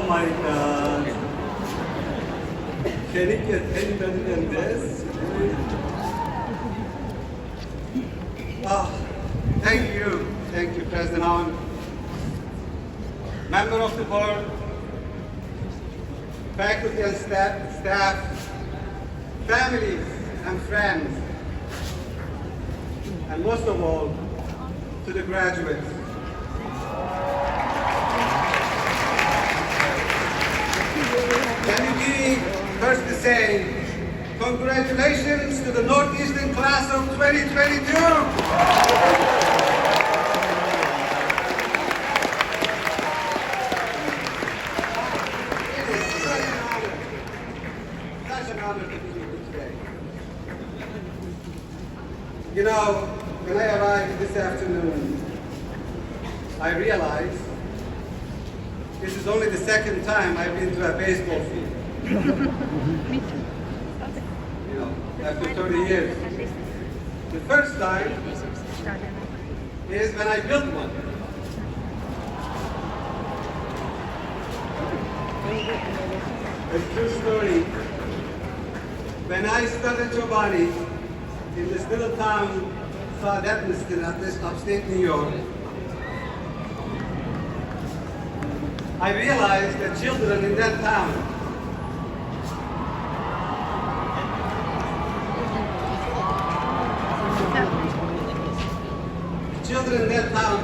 Oh my God. Can it get any better than this? Oh, thank you. Thank you, President Owen. Member of the board, faculty and staff, families and friends, and most of all, to the graduates. Let me be first to say, congratulations to the Northeastern class of 2022. It is such an honor to be here today. You know, when I arrived this afternoon, I realized this is only the second time I've been to a baseball field. Me too. You know, after 30 years. The first time is when I built one. A true story. When I started Giovanni in this little town, South Edmiston, upstate New York, I realized that children in that town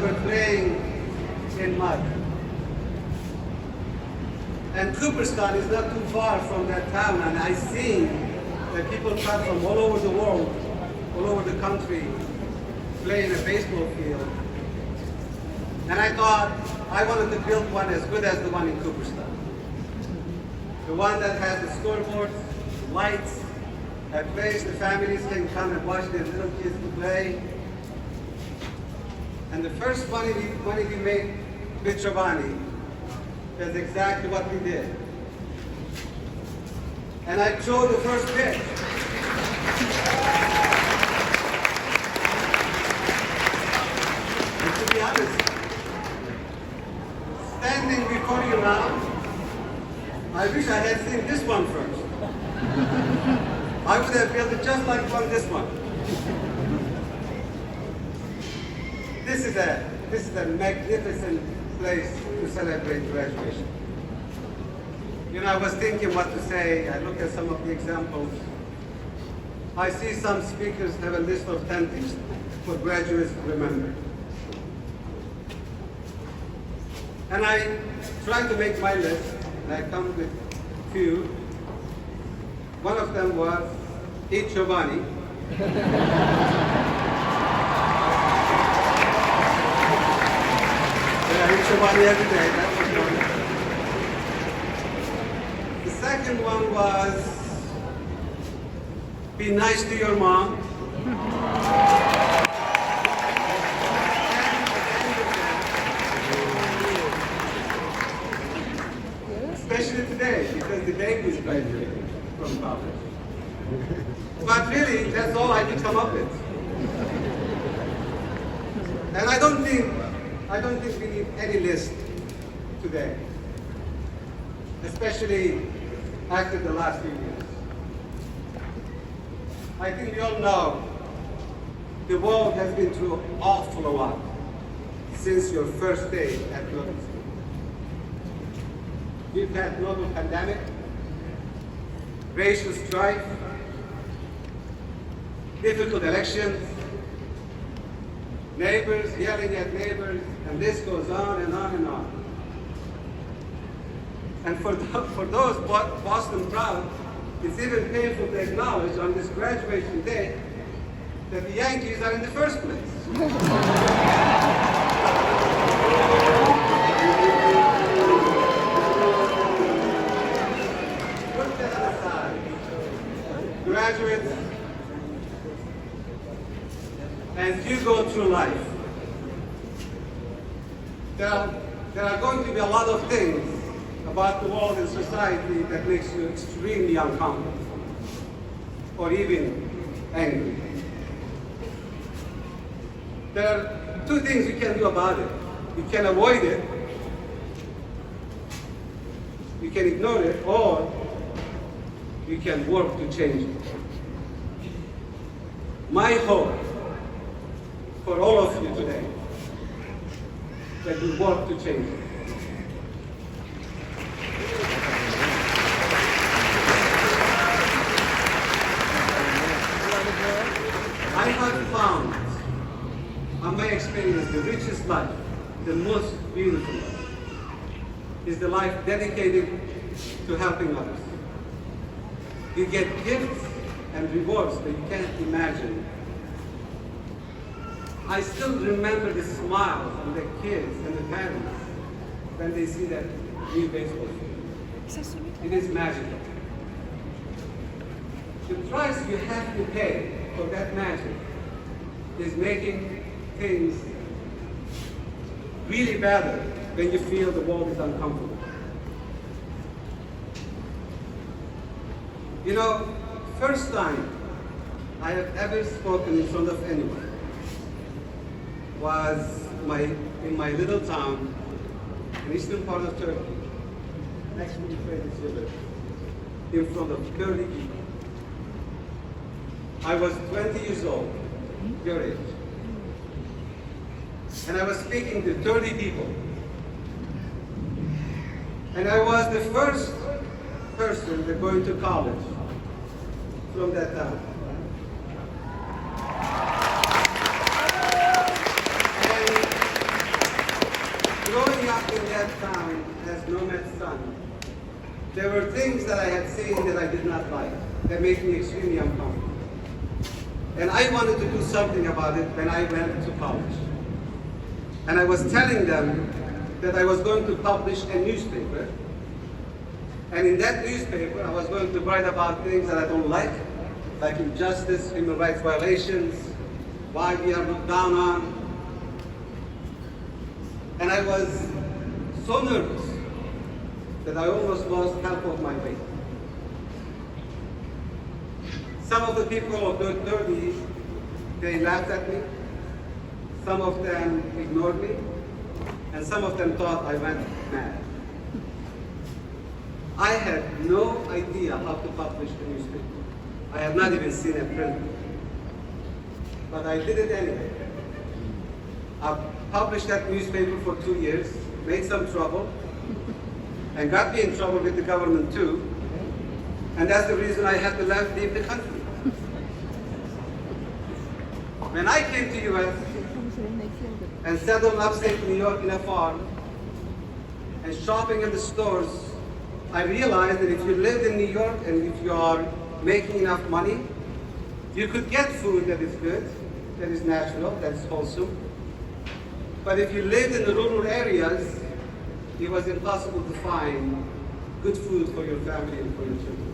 were playing in mud. And Cooperstown is not too far from that town, and I seen that people come from all over the world, all over the country, play in a baseball field. And I thought I wanted to build one as good as the one in Cooperstown. The one that has the scoreboards, lights, a place the families can come and watch their little kids to play. And the first money we made with Giovanni, that's exactly what we did. And I chose the first pitch. And to be honest, standing before you now, I wish I had seen this one first. I would have built it just like this one. This is a magnificent place to celebrate graduation. You know, I was thinking what to say. I look at some of the examples. I see some speakers have a list of 10 things for graduates to remember. And I tried to make my list, and I come with two. One of them was eat Giovanni. I eat Giovanni every day. That was one. The second one was be nice to your mom. Especially today, because the baby is graduating from college. But really, that's all I could come up with. And I don't think we need any list today, especially after the last few years. I think we all know the world has been through an awful lot since your first day at global school. We've had global pandemic, racial strife, difficult elections, neighbors yelling at neighbors, and this goes on and on and on. And for those Boston proud, it's even painful to acknowledge on this graduation day that the Yankees are in the first place. Put that aside. Graduates, as you go through life, there are going to be a lot of things about the world and society that makes you extremely uncomfortable or even angry. There are two things you can do about it. You can avoid it, You can ignore it, or you can work to change it. My hope for all of you today that you work to change it. I have found, on my experience, the richest life, the most beautiful life, is the life dedicated to helping others. You get gifts and rewards that you can't imagine. I still remember the smiles on the kids and the parents when they see that new baseball field. It is magical. The price you have to pay for that magic is making things really better when you feel the world is uncomfortable. You know, first time I have ever spoken in front of anyone was in my little town in eastern part of Turkey, next to the Euphrates River, in front of 30 people. I was 20 years old, your age, and I was speaking to 30 people. And I was the first person that going to college from that town. And growing up in that town as nomad's son, there were things that I had seen that I did not like, that made me extremely uncomfortable. And I wanted to do something about it when I went to college. And I was telling them that I was going to publish a newspaper. And in that newspaper, I was going to write about things that I don't like injustice, human rights violations, why we are looked down on. And I was so nervous that I almost lost half of my weight. Some of the people of the 30s, they laughed at me. Some of them ignored me. And some of them thought I went mad. I had no idea how to publish a newspaper. I had not even seen a print. But I did it anyway. I published that newspaper for 2 years, made some trouble, and got me in trouble with the government too. And that's the reason I had to leave the country. When I came to US and settled upstate New York in a farm and shopping in the stores, I realized that if you lived in New York and if you are making enough money, you could get food that is good, that is natural, that is wholesome. But if you lived in the rural areas, it was impossible to find good food for your family and for your children.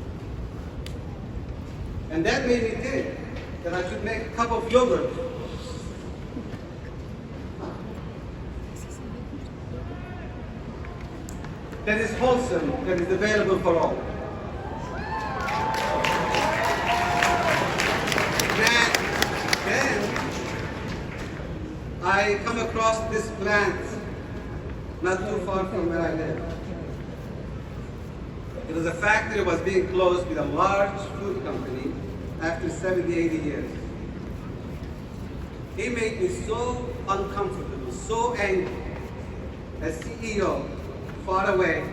And that made me think that I should make a cup of yogurt that is wholesome, that is available for all. Then I come across this plant not too far from where I live. It was a factory that was being closed with a large food company after 70, 80 years. He made me so uncomfortable, so angry. As CEO, far away,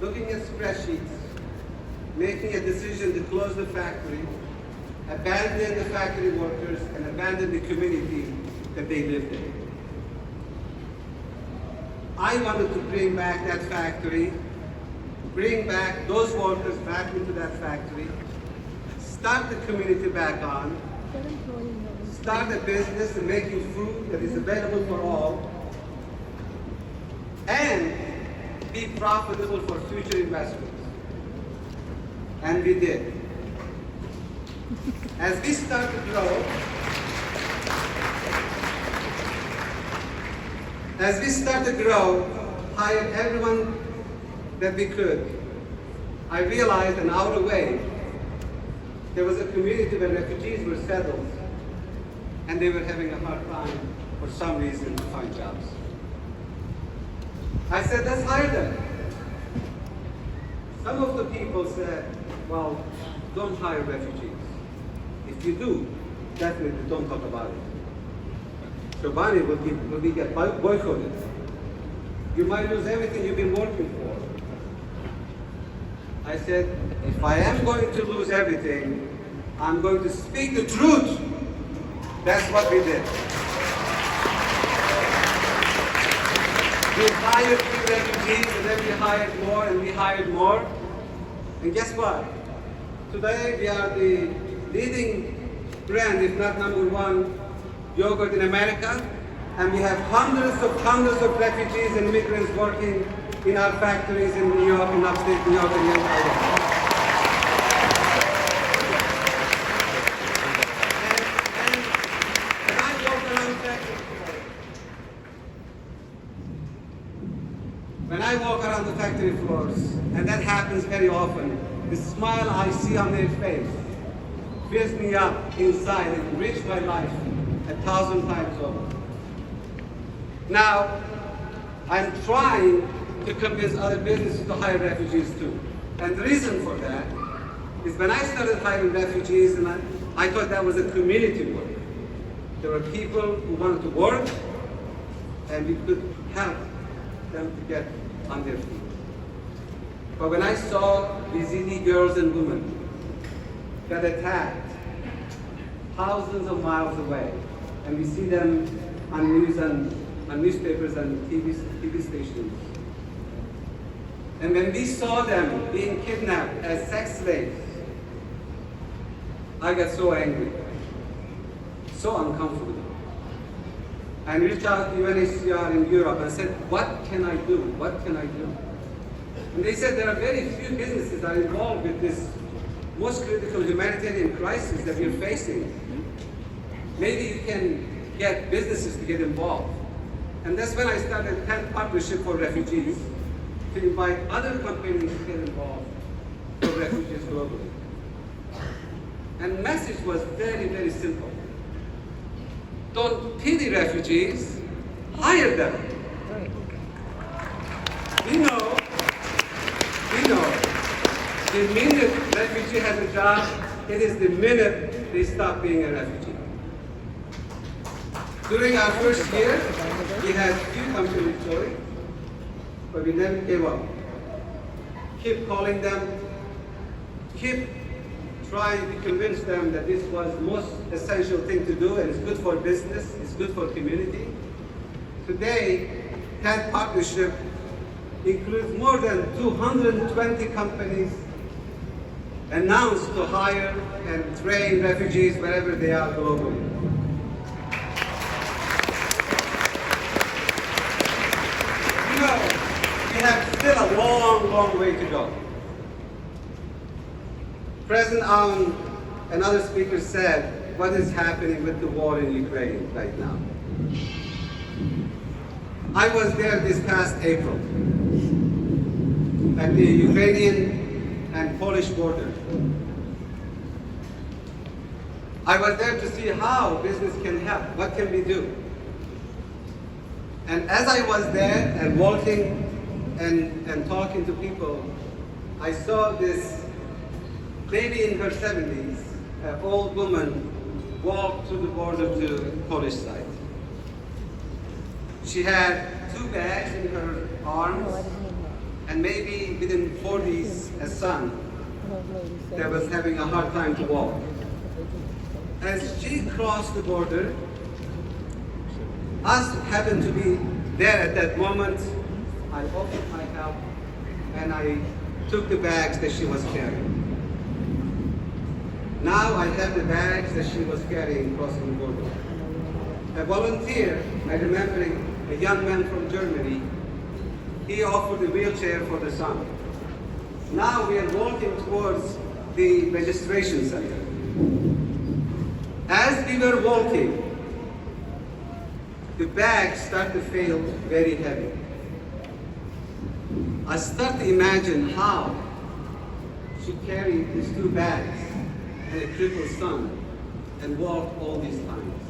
looking at spreadsheets, making a decision to close the factory, abandon the factory workers, and abandon the community that they lived in. I wanted to bring back that factory, bring back those workers back into that factory, start the community back on, start a business in making food that is available for all, and be profitable for future investors. And we did. As we start to grow, hire everyone that we could, I realized an hour away, there was a community where refugees were settled, and they were having a hard time, for some reason, to find jobs. I said, let's hire them. Some of the people said, well, don't hire refugees. If you do, definitely don't talk about it. Chobani will be get boycotted. You might lose everything you've been working for. I said, if I am going to lose everything, I'm going to speak the truth. That's what we did. We hired few refugees, and then we hired more, and we hired more. And guess what? Today we are the leading brand, if not number one, yogurt in America. And we have hundreds of refugees and immigrants working in our factories in New York, in upstate New York, and in Iowa. When I walk around the factory floors, and that happens very often, the smile I see on their face fills me up inside and enriches my life 1,000 times over. Now, I'm trying to convince other businesses to hire refugees too. And the reason for that is when I started hiring refugees, and I thought that was a community work. There were people who wanted to work, and we could help them to get on their feet. But when I saw these Yazidi girls and women get attacked thousands of miles away, and we see them on news and on newspapers and TV stations, and when we saw them being kidnapped as sex slaves, I got so angry, so uncomfortable. And reached out to UNHCR in Europe and said, what can I do? What can I do? And they said there are very few businesses that are involved with this most critical humanitarian crisis that we're facing. Maybe you can get businesses to get involved. And that's when I started a 10th partnership for refugees to invite other companies to get involved for refugees globally. And the message was very, very simple. Don't pity refugees, hire them. We know, the minute refugee has a job, it is the minute they stop being a refugee. During our first year, we had few companies join, but we never gave up. Keep calling them, keep trying to convince them that this was the most essential thing to do, and it's good for business, it's good for community. Today, 10th Partnership includes more than 220 companies announced to hire and train refugees wherever they are globally. You know, we have still a long, long way to go. President Aoun and other speakers said, what is happening with the war in Ukraine right now? I was there this past April at the Ukrainian and Polish border. I was there to see how business can help, what can we do? And as I was there and walking and talking to people, I saw this lady in her 70s, an old woman, walk through the border to the Polish side. She had 2 bags in her arms, and maybe within 40s, a son that was having a hard time to walk. As she crossed the border, us happened to be there at that moment. I offered my help, and I took the bags that she was carrying. Now I have the bags that she was carrying crossing the border. A volunteer, I remember a young man from Germany, he offered a wheelchair for the son. Now we are walking towards the registration center. As we were walking, the bags start to feel very heavy. I start to imagine how she carried these 2 bags and a crippled son and walked all these times.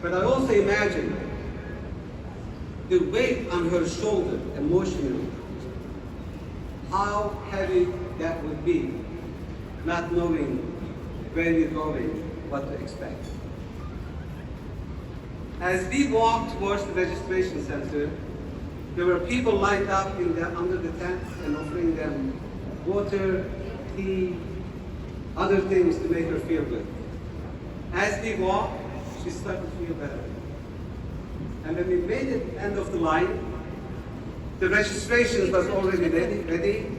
But I also imagine the weight on her shoulder emotionally how heavy that would be, not knowing where you're going, what to expect. As we walked towards the registration center, there were people lined up under the tents and offering them water, tea, other things to make her feel good. As we walked, she started to feel better. And when we made it end of the line, the registration was already ready,